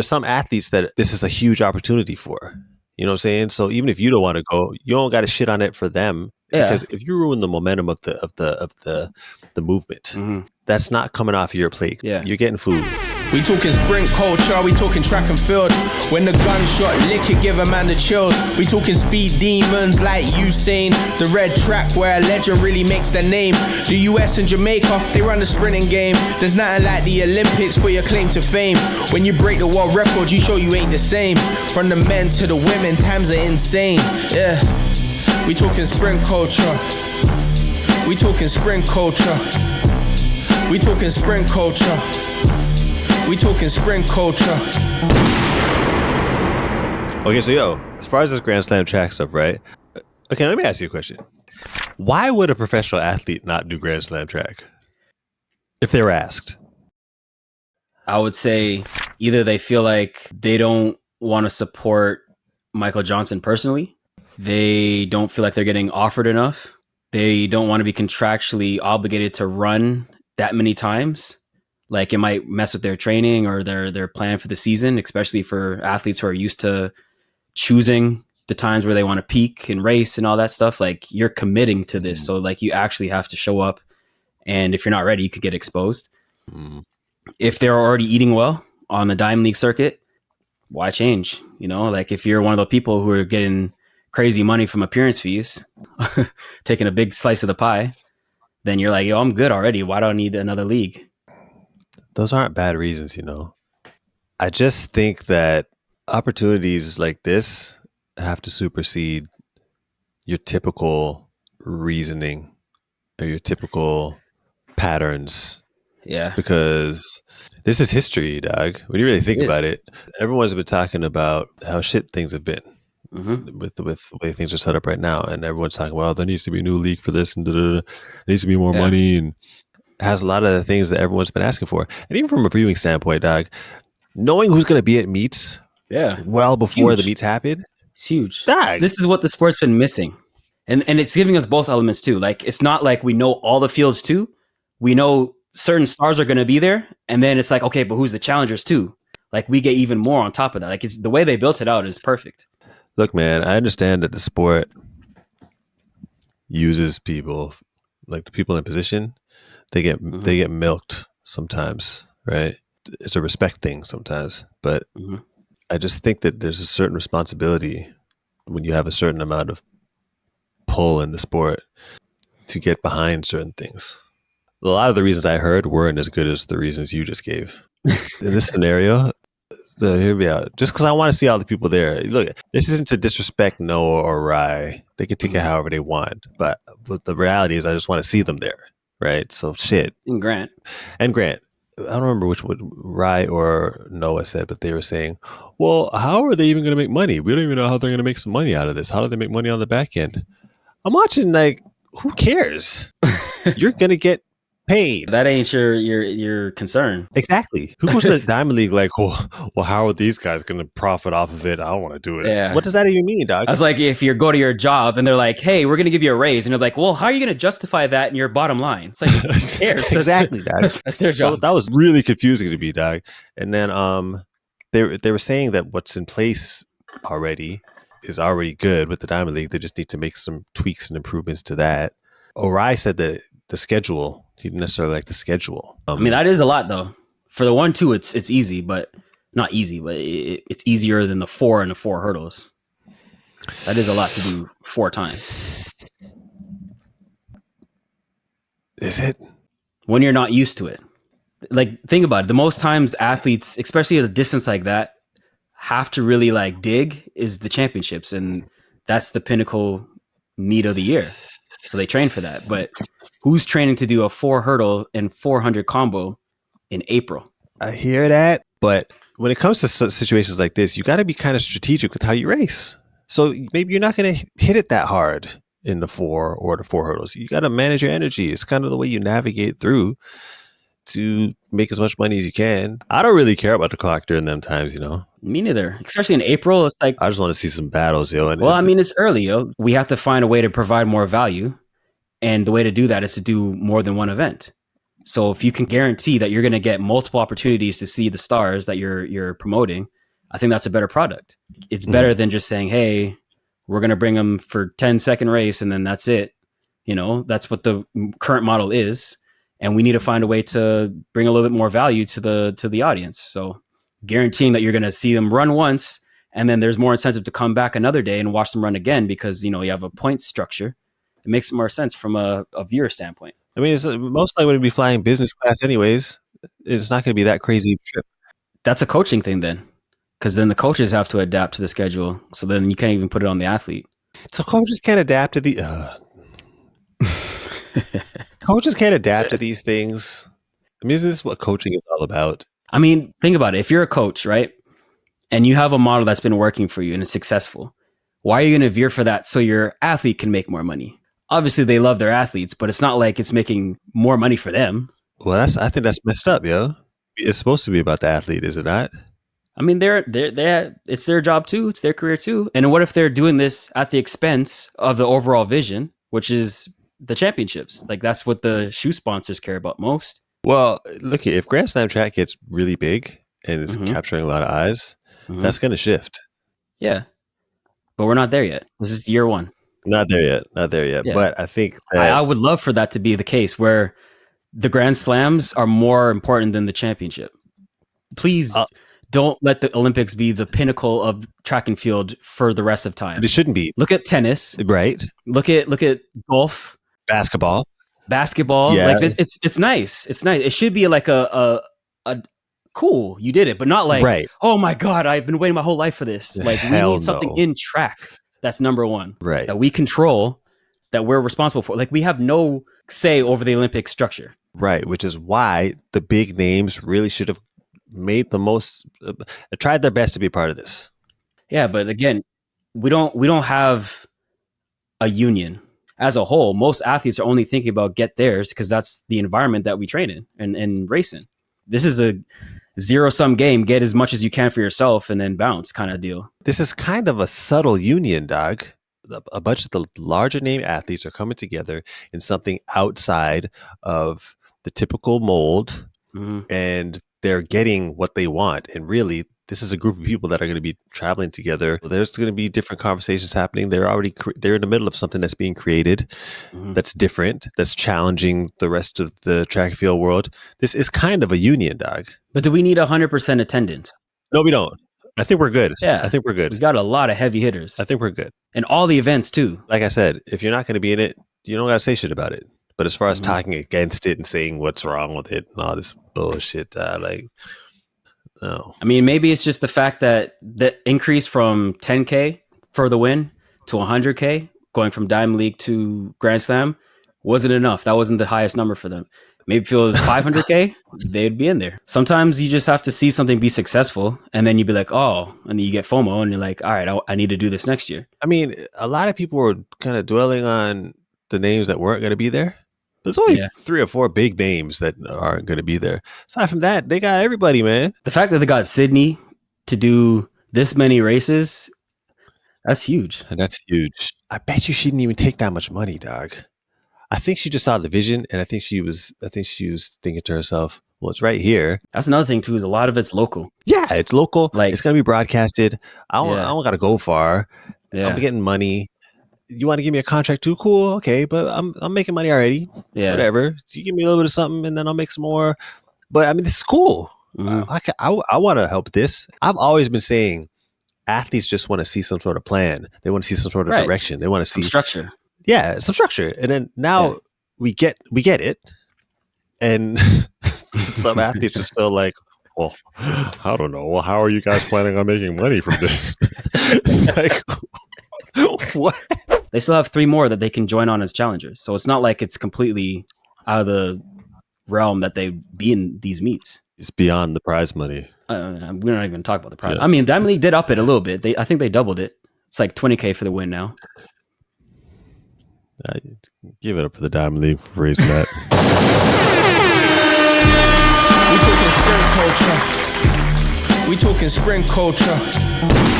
there's some athletes that this is a huge opportunity for. You know what I'm saying? So even if you don't want to go, you don't got to shit on it for them. Yeah. Because if you ruin the momentum of the movement, that's not coming off of your plate. Yeah. You're getting food. We talking sprint culture, we talking track and field. When the gunshot lick it, give a man the chills. We talking speed demons like Usain. The red track where a legend really makes their name. The US and Jamaica, they run the sprinting game. There's nothing like the Olympics for your claim to fame. When you break the world record, you show you ain't the same. From the men to the women, times are insane. Yeah, we talking sprint culture. We talking sprint culture. We talking sprint culture. We talking sprint culture. Okay, so as far as this Grand Slam track stuff, right? Okay, let me ask you a question. Why would a professional athlete not do Grand Slam track if they were asked? I would say either they feel like they don't want to support Michael Johnson personally. They don't feel like they're getting offered enough. They don't want to be contractually obligated to run that many times. Like it might mess with their training or their plan for the season, especially for athletes who are used to choosing the times where they want to peak and race and all that stuff. Like you're committing to this. So like you actually have to show up. And if you're not ready, you could get exposed. If they're already eating well on the Diamond League circuit, why change? You know, like if you're one of the people who are getting crazy money from appearance fees, taking a big slice of the pie, then you're like, yo, I'm good already. Why do I need another league? Those aren't bad reasons, you know. I just think that opportunities like this have to supersede your typical reasoning or your typical patterns. Yeah. Because this is history, dog. When you really think about it, everyone's been talking about how shit things have been with the way things are set up right now. And everyone's talking, well, there needs to be a new league for this and there needs to be more money, and has a lot of the things that everyone's been asking for. And even from a viewing standpoint, dog, knowing who's going to be at meets well before the meets happen. It's huge. Dog. This is what the sport's been missing. And it's giving us both elements too. Like, it's not like we know all the fields too. We know certain stars are going to be there. And then it's like, okay, but who's the challengers too? Like we get even more on top of that. Like it's the way they built it out is perfect. Look, man, I understand that the sport uses people, like the people in position. They get milked sometimes, right? It's a respect thing sometimes, but I just think that there's a certain responsibility when you have a certain amount of pull in the sport to get behind certain things. A lot of the reasons I heard weren't as good as the reasons you just gave. In this scenario, hear me out. Just because I want to see all the people there. Look, this isn't to disrespect Noah or Rye. They can take it however they want, but the reality is I just want to see them there. Right. So shit. And Grant. I don't remember which one Rye or Noah said, but they were saying, well, how are they even going to make money? We don't even know how they're going to make some money out of this. How do they make money on the back end? I'm watching like, who cares? You're going to get paid. That ain't your concern. Exactly. Who goes to the Diamond League like, well, how are these guys going to profit off of it? I don't want to do it. Yeah. What does that even mean, dog? I was like, if you go to your job and they're like, hey, we're going to give you a raise. And you're like, well, how are you going to justify that in your bottom line? It's like, who cares? Exactly, dog. That's their job. So that was really confusing to me, dog. And then they were saying that what's in place already is already good with the Diamond League. They just need to make some tweaks and improvements to that. Ori said that the schedule, he didn't necessarily like the schedule. I mean, that is a lot though. For the 1-2, it's easy, but not easy, but it's easier than the 4 and the 4 hurdles. That is a lot to do 4 times. Is it? When you're not used to it. Like, think about it. The most times athletes, especially at a distance like that, have to really like dig is the championships. And that's the pinnacle meet of the year. So they train for that. But who's training to do a 4 hurdle and 400 combo in April? I hear that. But when it comes to situations like this, you got to be kind of strategic with how you race. So maybe you're not going to hit it that hard in the 4 or the 4 hurdles. You got to manage your energy. It's kind of the way you navigate through to make as much money as you can. I don't really care about the clock during them times, you know? Me neither. Especially in April, it's like... I just want to see some battles, yo. And it's early, yo. We have to find a way to provide more value. And the way to do that is to do more than one event. So if you can guarantee that you're going to get multiple opportunities to see the stars that you're promoting, I think that's a better product. It's better than just saying, hey, we're going to bring them for 10-second race and then that's it. That's what the current model is. And we need to find a way to bring a little bit more value to the audience. So guaranteeing that you're going to see them run once and then there's more incentive to come back another day and watch them run again because, you have a point structure. It makes more sense from a viewer standpoint. I mean, it's most likely going to be flying business class anyways. It's not going to be that crazy trip. That's a coaching thing then, because then the coaches have to adapt to the schedule. So then you can't even put it on the athlete. So coaches can't adapt to the... Coaches can't adapt to these things. I mean, isn't this what coaching is all about? I mean, think about it. If you're a coach, right, and you have a model that's been working for you and it's successful, why are you going to veer for that so your athlete can make more money? Obviously, they love their athletes, but it's not like it's making more money for them. Well, I think that's messed up, yo. It's supposed to be about the athlete, is it not? I mean, it's their job too. It's their career too. And what if they're doing this at the expense of the overall vision, which is the championships? Like that's what the shoe sponsors care about most. Well, look, if Grand Slam track gets really big and is capturing a lot of eyes, that's going to shift. Yeah, but we're not there yet. This is year one. Not there yet. Yeah. But I think that I would love for that to be the case where the Grand Slams are more important than the championship. Please don't let the Olympics be the pinnacle of track and field for the rest of time. It shouldn't be. Look at tennis. Right. Look at golf. Basketball. Yeah. Like it's nice. It's nice. It should be like a cool, you did it, but not like, right. Oh my God, I've been waiting my whole life for this. Like we need something in track. That's number one. Right. That we control, that we're responsible for. Like we have no say over the Olympic structure. Right. Which is why the big names really should have made the most, tried their best to be a part of this. Yeah. But again, we don't have a union as a whole. Most athletes are only thinking about get theirs because that's the environment that we train in and race in. This is a zero-sum game. Get as much as you can for yourself and then bounce kind of deal. This is kind of a subtle union, dog. A bunch of the larger name athletes are coming together in something outside of the typical mold, and they're getting what they want. And really, this is a group of people that are going to be traveling together. There's going to be different conversations happening. They're in the middle of something that's being created, that's different, that's challenging the rest of the track and field world. This is kind of a union, dog. But do we need 100% attendance? No, we don't. I think we're good. Yeah. I think we're good. We've got a lot of heavy hitters. I think we're good. And all the events too. Like I said, if you're not going to be in it, you don't got to say shit about it. But as far as talking against it and saying what's wrong with it and all this bullshit, no. I mean, maybe it's just the fact that the increase from 10K for the win to 100K, going from Diamond League to Grand Slam, wasn't enough. That wasn't the highest number for them. Maybe if it was 500K, they'd be in there. Sometimes you just have to see something be successful, and then you'd be like, oh, and then you get FOMO, and you're like, all right, I need to do this next year. I mean, a lot of people were kind of dwelling on the names that weren't going to be there. There's only 3 or 4 big names that aren't going to be there. Aside from that, they got everybody, man. The fact that they got Sydney to do this many races, that's huge. And that's huge. I bet you she didn't even take that much money, dog. I think she just saw the vision, and I think she was thinking to herself, well, it's right here. That's another thing too, is a lot of it's local. Yeah, it's local. Like, it's going to be broadcasted. I don't got to go far. Yeah. I'm getting money. You want to give me a contract too? Cool. Okay. But I'm making money already. Yeah. Whatever. So you give me a little bit of something and then I'll make some more. But I mean, this is cool. I want to help this. I've always been saying athletes just want to see some sort of plan. They want to see some sort of direction. They want to see some structure. Yeah. Some structure. And then now we get it. And some athletes are still like, well, I don't know. Well, how are you guys planning on making money from this? It's like, what? They still have 3 more that they can join on as challengers. So it's not like it's completely out of the realm that they be in these meets. It's beyond the prize money. We don't even talk about the prize. Yeah. I mean, Diamond League did up it a little bit. I think they doubled it. It's like $20K for the win now. Give it up for the Diamond League for raising that. We talking sprint culture.